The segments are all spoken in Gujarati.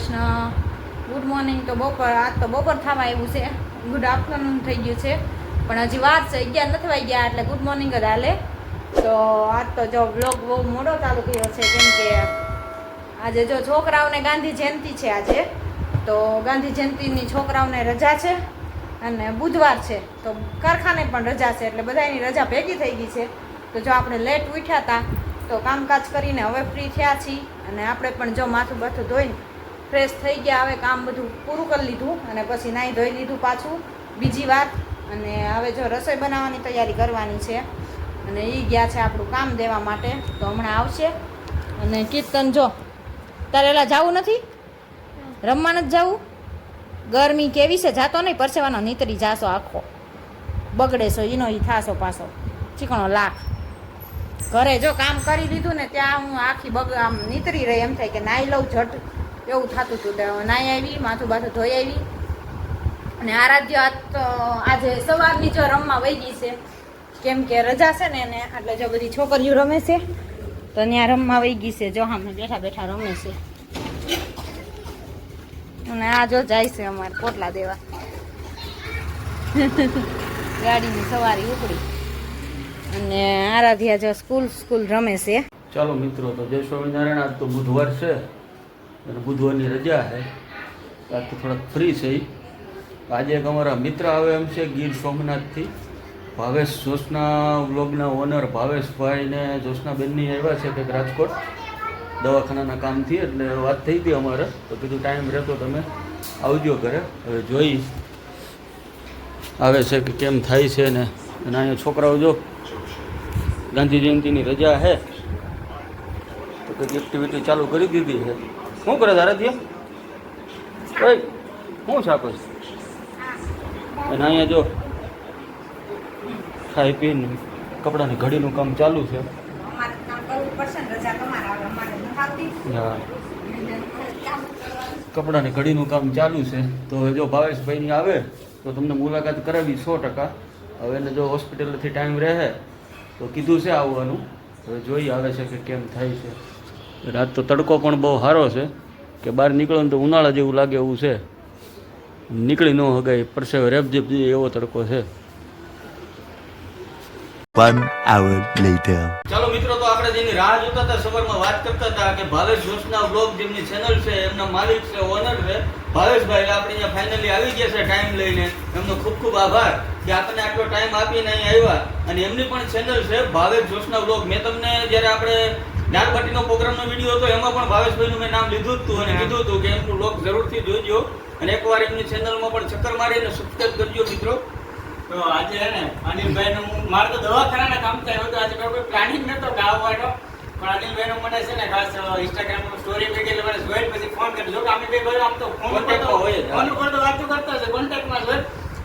કૃષ્ણ. Good morning. તો બપોર આજ તો બપોર થવા આવ્યું છે, ગુડ આફ્ટરનૂન થઈ ગયું છે, પણ હજી વાર છે, 11 નથી વાગ્યા એટલે ગુડ મોર્નિંગ જ હાલે. તો આજ તો જો બ્લોગ બહુ મોડો ચાલુ કર્યો છે, કેમ કે આજે જો છોકરાઓને ગાંધી જયંતિ છે આજે, તો ગાંધી જયંતિની છોકરાઓને રજા છે અને બુધવાર છે, તો કારખાને પણ રજા છે, એટલે બધાની રજા ભેગી થઈ ગઈ છે. તો જો આપણે લેટ ઉઠ્યા હતા તો કામકાજ કરીને હવે ફ્રી થયા છીએ, અને આપણે પણ જો માથું બાથું ધોઈને ફ્રેશ થઈ ગયા, હવે કામ બધું પૂરું કરી લીધું અને પછી નાહી ધોઈ લીધું પાછું બીજી વાત. અને હવે જો રસોઈ બનાવવાની તૈયારી કરવાની છે, અને એ ગયા છે આપણું કામ દેવા માટે, તો હમણાં આવશે. અને કીર્તન જો તારે એલા જવું નથી, રમવા નથી જવું, ગરમી કેવી છે, જાતો નહીં, પરસેવાનો નીતરી જાશો, આખો બગડે છો, એનો એ થાશો પાછો ચીકણો લાખ. ઘરે જો કામ કરી લીધું ને ત્યાં હું આખી આમ નીતરી રહી, એમ થાય કે નાહી લઉં ઝટ, એવું થતું હતું. તો નાહી આવી, માથું બાથું ધોઈ આવી. અને આરાધ્ય આજે સવારની જો રમવા વહી ગઈ છે, કેમ કે રજા છે ને એને, એટલે જો બધી છોકરીઓ રમે છે, તો ત્યાં રમવા વહી ગઈ છે. જો સામે બેઠા બેઠા રમે છે, અને આ જો જાય છે અમારે પોટલા દેવા. ગાડીની સવારી ઉપડી, અને આરાધ્યા જો સ્કૂલ રમે છે. ચાલો મિત્રો, તો જય સ્વામિનારાયણ. આજ તો બુધવાર છે અને બુધવારની રજા છે, આજ તો થોડાક ફ્રી છે. આજે એક અમારા મિત્ર આવે એમ છે ગીર સોમનાથથી, ભાવેશ જોશના વ્લોગના ઓનર ભાવેશભાઈ ને જોશનાબેનની આવ્યા છે કંઈક રાજકોટ દવાખાનાના કામથી, એટલે વાત થઈ હતી અમારે, તો કીધું ટાઈમ રહેતો તમે આવજો ઘરે. હવે જોઈ આવે છે કે કેમ થાય છે ને. અને અહીંયા છોકરાઓ જો ગાંધી જયંતિની રજા છે તો કંઈક એક્ટિવિટી ચાલુ કરી દીધી છે. શું કરે તારે ત્યાં કઈ શું છાપે છે? અને અહીંયા જો ખાઈ પીને કપડાની ઘડીનું કામ ચાલુ છે. હા, કપડાની ઘડીનું કામ ચાલુ છે. તો જો ભાવેશભાઈની આવે તો તમને મુલાકાત કરાવી 100%. હવે એને જો હોસ્પિટલથી ટાઈમ રહે તો કીધું છે આવવાનું. હવે જોઈ આવે છે કે કેમ થાય છે. રાત તો તડકો પણ બહુ સારો છે, કે બહાર નીકળો ને તો ઉનાળા જેવું લાગે એવું છે, નીકળી ન હગાય, પરસેવે રેપઝેપ એવો તડકો છે. 1 hour later. ચાલો મિત્રો, તો આપણે જેની રાહ જોતા હતા, સવારમાં વાત કરતા હતા કે ભાવેશ જોશના બ્લોગ જેમની ચેનલ છે, એમના માલિક છે, ઓનર છે ભાવેશભાઈ, આપણે અહીંયા ફાઇનલી આવી ગયા છે ટાઈમ લઈને. એમનો ખૂબ ખૂબ આભાર કે આપણને આટલો ટાઈમ આપીને અહીં આવ્યા. અને એમની પણ ચેનલ છે ભાવેશ જોશના બ્લોગ. મેં તમને જ્યારે આપણે દાળબાટીનો પ્રોગ્રામનો વિડીયો હતો એમાં પણ ભાવેશભાઈનું મેં નામ લીધું હતું અને કીધું હતું કે એમનું બ્લોગ જરૂરથી જોજો, અને એકવાર એમની ચેનલમાં પણ ચક્કર મારી અને સબસ્ક્રાઈબ કરજો મિત્રો. તો આજે હે ને અનિલભાઈ નું મારે તો દવાખાના કામ થયું હતું, આજે કોઈ પ્લાનિંગ નતો ગાવાનો, પણ અનિલભાઈ નું મને છે ને ખાસ ઇન્સ્ટાગ્રામ પર સ્ટોરી મૂકી એટલે મને જોઈને પછી ફોન કર્યો. જો કે અમે બે ભાઈ આમ તો ફોન કરતો વાતો કરતા છે, કોન્ટેક્ટમાં છે,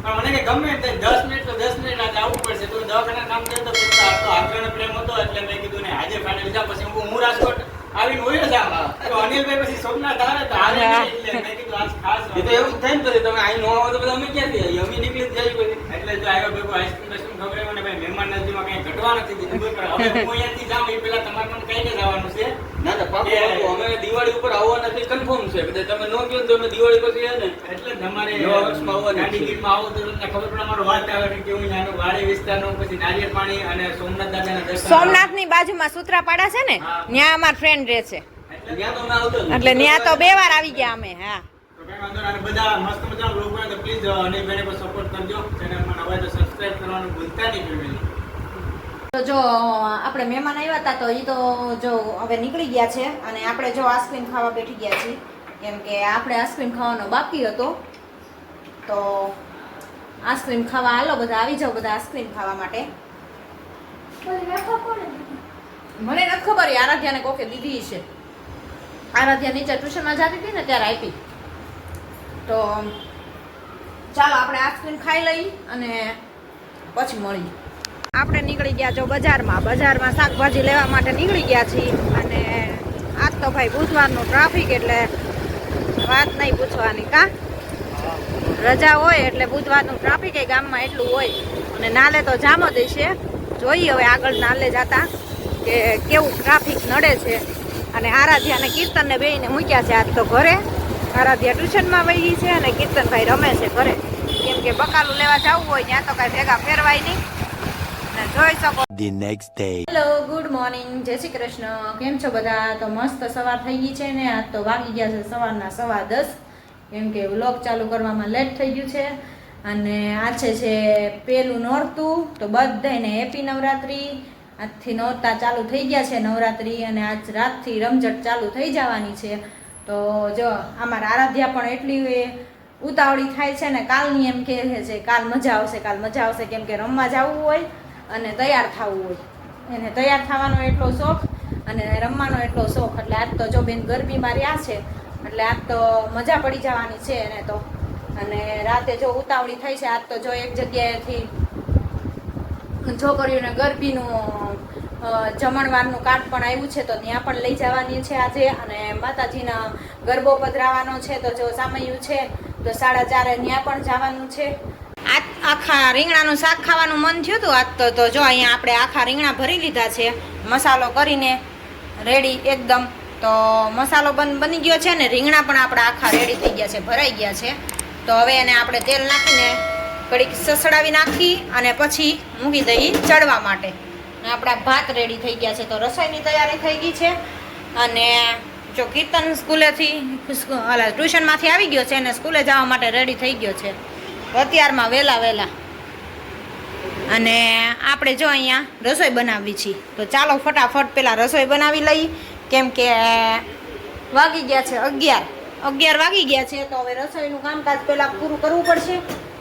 પણ મને કે ગમે તે 10 મિનિટ તો 10 મિનિટ આજે આવવું પડશે. તો દવાખાના કામ કરતો તો આગળનો પ્રેમ હતો, એટલે મેં કીધું ને આજે ફાઇનલ જા. પછી હું રાજકોટ આવીને હોય જ આમ, તો અનિલભાઈ પછી સોમનાથ આવે તો હાલે એટલે મેં કીધું આજ ખાસ એ તો એવું થાય ને, પછી તમે અહીં ન આવો તો બધા અમે ક્યાંથી આવીએ, અમે નીકળી જ જાય પછી. એટલે જો આવ્યો ભેગો આઈસ્ક્રીમ ખબર મને ભાઈ મહેમાન નજીકમાં કઈ ઘટવા નથી દીધું, હવે હું અહીંયાથી જાઉં એ પેલા તમારે મને કઈને જવાનું છે. ના ના પાકું, અમે દિવાળી ઉપર આવવાના છે, કન્ફર્મ છે. કદાચ તમે ન કહો તો અમે દિવાળી પછી ને એટલે તમારે નવા વર્ષમાં આવવાનું ગાંધીગીરમાં આવો તો તમને ખબર પડે અમારો વાત આવે કે હું ત્યાંનો વાડી વિસ્તારનો, પછી નારિયેળ પાણી અને સોમનાથ દાદાના દર્શન. સોમનાથની બાજુમાં સૂત્રાપાડા છે ને, ત્યાં અમાર ફ્રેન્ડ રહે છે, ત્યાં તો અમે આવતો જ એટલે ત્યાં તો 2 વાર આવી ગયા અમે. હા, તો કઈ વાંધો નહીં. અને બધા મસ્ત મજાના બ્લોગ બનાવે તો પ્લીઝ અનિલભાઈને પણ સપોર્ટ કરજો. ચેનલમાં નવા તો સબસ્ક્રાઇબ કરવાનું ભૂલતા નહીં ફેમિલી. તો જો આપણે મહેમાન આવ્યા હતા, તો એ તો જો હવે નીકળી ગયા છે, અને આપણે જો આઈસ્ક્રીમ ખાવા બેઠી ગયા છીએ, કેમ કે આપણે આઈસ્ક્રીમ ખાવાનો બાકી હતો. તો આઈસ્ક્રીમ ખાવા હાલો, બધા આવી જાઓ, બધા આઈસ્ક્રીમ ખાવા માટે. મને નથી ખબર, આરાધ્યાને કોકે દીધી છે. આરાધ્યા નીચે ટ્યુશનમાં જતી હતી ને ત્યારે આપી. તો ચાલો આપણે આઈસ્ક્રીમ ખાઈ લઈ અને પછી મળી. આપણે નીકળી ગયા જો બજારમાં શાકભાજી લેવા માટે નીકળી ગયા છીએ. અને આજ તો ભાઈ બુધવારનું ટ્રાફિક, એટલે વાત નહીં પૂછવાની. કા રજા હોય એટલે બુધવારનું ટ્રાફિક એ ગામમાં એટલું હોય. અને નાલે તો જામ જ છે. જોઈએ હવે આગળ નાલે જતા કે કેવું ટ્રાફિક નડે છે. અને આરાધ્યા અને કીર્તનને બેયને મૂક્યા છે આજ તો ઘરે, આરાધ્યા ટ્યુશનમાં વહી ગઈ છે અને કીર્તનભાઈ રમે છે ઘરે, કેમ કે બકાલું લેવા જવું હોય ત્યાં તો કાંઈ ભેગા ફેરવાય નહીં. અને જોઈ શકો The next day. Hello, good morning, જય શ્રી કૃષ્ણ. કેમ છો બધા? તો મસ્ત સવાર થઈ ગઈ છે ને આજ તો વાગી ગયા છે સવારના 10:15, કેમ કે વ્લોગ ચાલુ કરવામાં લેટ થઈ ગયું છે. અને આજે છે પહેલું નોરતું, તો બધાને હેપી નવરાત્રી. આજથી નોરતા ચાલુ થઈ ગયા છે નવરાત્રી, અને આજ રાતથી રમઝટ ચાલુ થઈ જવાની છે. તો જો અમારા આરાધ્યા પણ એટલી ઉતાવળી થાય છે ને, કાલની એમ કહે છે કાલ મજા આવશે, કાલ મજા આવશે, કેમ કે રમવા જવું હોય અને તૈયાર થવું હોય. એને તૈયાર થવાનો એટલો શોખ અને રમવાનો એટલો શોખ, એટલે આજ તો જો બેન ગરબીમાં રહ્યા છે એટલે આજ તો મજા પડી જવાની છે એને તો. અને રાતે જો ઉતાવળી થઈ છે, આજ તો જો એક જગ્યાએથી છોકરીઓને ગરબીનું જમણવારનું કાર્ડ પણ આવ્યું છે, તો ત્યાં પણ લઈ જવાની છે આજે. અને માતાજીના ગરબો પધરાવાનો છે, તો જો સામયું છે તો 4:30 ત્યાં પણ જવાનું છે. આખા રીંગણાનું શાક ખાવાનું મન થયું હતું આજ તો જો અહીંયા આપણે આખા રીંગણા ભરી લીધા છે મસાલો કરીને રેડી એકદમ. તો મસાલો બની ગયો છે ને રીંગણા પણ આપણા આખા રેડી થઈ ગયા છે, ભરાઈ ગયા છે. તો હવે એને આપણે તેલ નાખીને કડીક સસડાવી નાખી અને પછી મૂકી દઈ ચડવા માટે. અને આપણા ભાત રેડી થઈ ગયા છે, તો રસોઈની તૈયારી થઈ ગઈ છે. અને જો કીર્તન સ્કૂલેથી ટ્યુશનમાંથી આવી ગયો છે અને સ્કૂલે જવા માટે રેડી થઈ ગયો છે અત્યારમાં વહેલા. અને આપણે જો અહીંયા રસોઈ બનાવવી છે, તો ચાલો ફટાફટ પહેલાં રસોઈ બનાવી લઈ, કેમ કે વાગી ગયા છે 11 વાગી ગયા છે. તો હવે રસોઈનું કામકાજ પહેલાં પૂરું કરવું પડશે.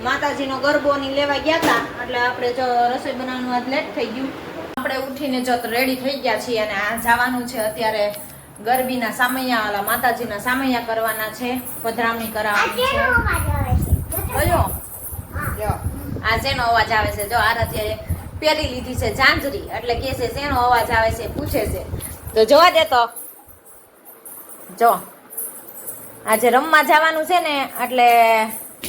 માતાજીનો ગરબોની લેવા ગયા હતા એટલે આપણે જો રસોઈ બનાવવાનું આજ લેટ થઈ ગયું. આપણે ઉઠીને જો રેડી થઈ ગયા છીએ અને આ જવાનું છે અત્યારે ગરબીના સામૈયા, માતાજીના સામૈયા કરવાના છે, પધરામણી કરાવવાની છે. કયો આ શેનો અવાજ આવે છે? જો આરાધ્યાએ પહેરી લીધી છે ઝાંઝરી, એટલે કે છે શેનો અવાજ આવે છે પૂછે છે. તો જોવા દે તો જો આજે રમવા જવાનું છે ને એટલે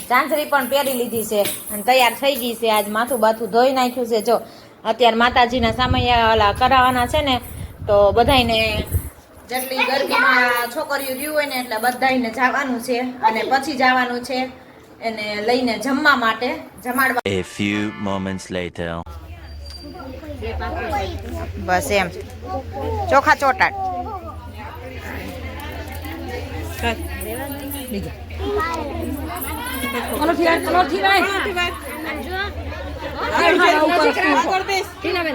ઝાંઝરી પણ પહેરી લીધી છે અને તૈયાર થઈ ગઈ છે. આજ માથું બાથું ધોઈ નાખ્યું છે. જો અત્યારે માતાજીના સામૈયા કરાવવાના છે ને, તો બધાને જેટલી ગરબીમાં છોકરીઓ રહ્યું હોય ને એટલે બધાને જવાનું છે. અને પછી જવાનું છે એને લઈને જમવા માટે જમાડવા. A few moments later. બસ એમ ચોખા ચોટાડ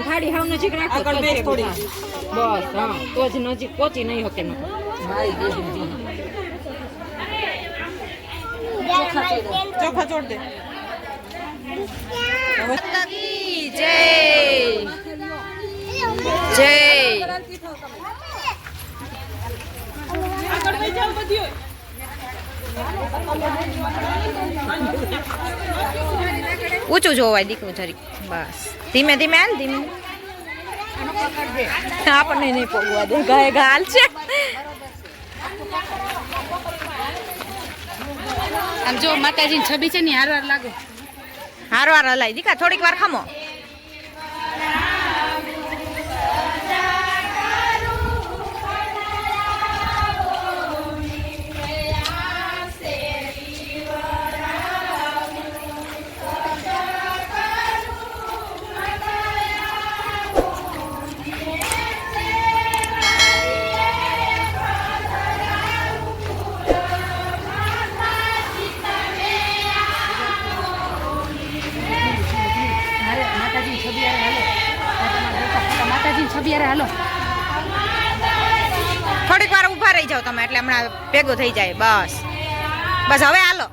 થાળી હાવ નજીક રાખો થોડી, બસ હા, તો જ નજીક પહોંચી નહીં શકે. ચોખા ચોડ દે. જય જય. ઊંચું જોવાય દીકરું જરી, બસ ધીમે ધીમે હાલ, ધીમે. આપણને નહીં પગવા દે, ગાય ગાલ છે. આમ જો માતાજીની છબી છે ને હારવાર લાગે, હારવાર હલાય દીકા, થોડીક વાર ખમો. છબી હાલો, થોડીક વાર ઊભા રહી જાઓ તમે, એટલે હમણાં ભેગું થઈ જાય. બસ બસ હવે હાલો.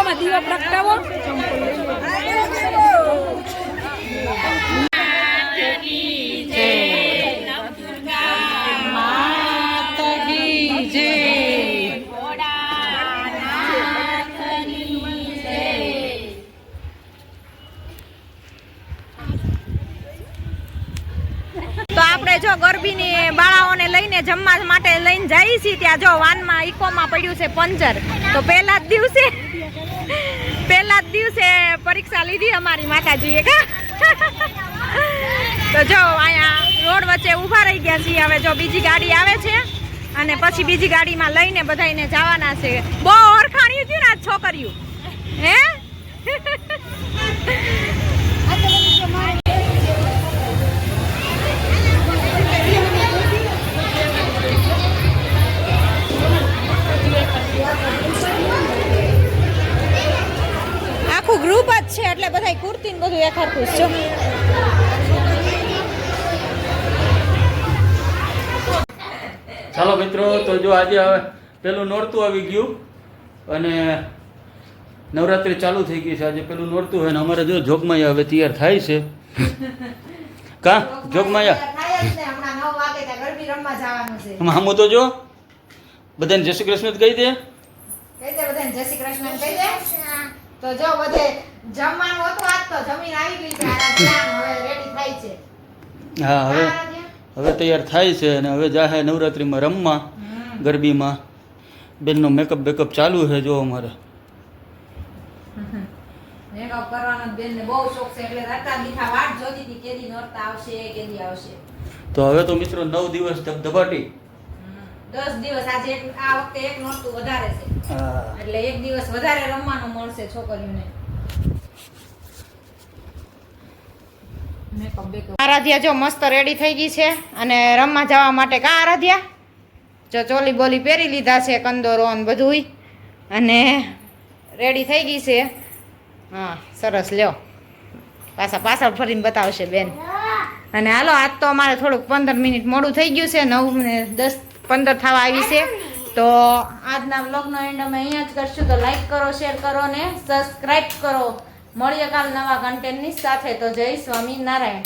દીવામાં દીવો પ્રગટાવો. તો આપણે જો ગરબીની બાળાઓને લઈને જમવા માટે લઈને જઈએ છીએ ત્યાં જો વાનમાં ઇકોમાં પડ્યું છે પંચર. તો પહેલા જ દિવસે પરીક્ષા લીધી અમારી માતાજીએ કા. તો જો અહીંયા રોડ વચ્ચે ઊભા રહી ગયા છીએ. હવે જો બીજી ગાડી આવે છે અને પછી બીજી ગાડીમાં લઈને બધાને જવાના છે. બહુ ઓળખાણી હતી ને આ છોકરીઓ હે. આખું ગ્રુપ જ છે એટલે બધા કુર્તી ને બધું એક હરખું જ છે. ચાલો મિત્રો, તો જો આજે હવે પેલું નોરતું આવી ગયું અને નવરાત્રી ચાલુ થઈ ગઈ છે. આજે પેલું નોરતું હોય ને અમારે જો જોગમાયા હવે તૈયાર થાય છે. કા જોગમાયા આમ તો જો બધાને જય શ્રી કૃષ્ણ કહી દે. જય શ્રી કૃષ્ણ કહી દે. તો જો બધે જમવાનું હતું આજ તો જમીન આવી ગઈ છે. હવે રેડી થાય છે. હા હવે તૈયાર થાય છે અને હવે જાહે નવરાત્રીમાં રમવા ગરબીમાં. બેનનો મેકઅપ બેકઅપ ચાલુ છે જો અમારે. મેકઅપ કરવાનો બેનને બહુ શોખ છે એટલે રાતા દીખા વાટ જોતી હતી કેદી નોરતા આવશે કેદી આવશે. તો હવે તો મિત્રો 9 દિવસ ધબધબાટી. 10 દિવસ આજે આ વખતે એક નોરતું વધારે છે એટલે એક દિવસ વધારે રમવાનું મળશે છોકરીઓને. આરાધ્યા જો મસ્ત રેડી થઈ ગઈ છે અને રમવા જવા માટે. કા આરાધ્યા જો ચોલી બોલી પહેરી લીધા છે, કંદોરો ને બધું અને રેડી થઈ ગઈ છે. હા સરસ, લ્યો પાછળ ફરીને બતાવશે બેન. અને હાલો આજ તો અમારે થોડુંક 15 મિનિટ મોડું થઈ ગયું છે. 9 ને 10 15 થવા આવી છે. તો આજના વ્લોગનો એન્ડ અમે અહીંયા જ કરશું. તો લાઈક કરો, શેર કરો ને સબસ્ક્રાઈબ કરો. મળીએ કાલ નવા કન્ટેન્ટની સાથે. તો જય સ્વામિનારાયણ.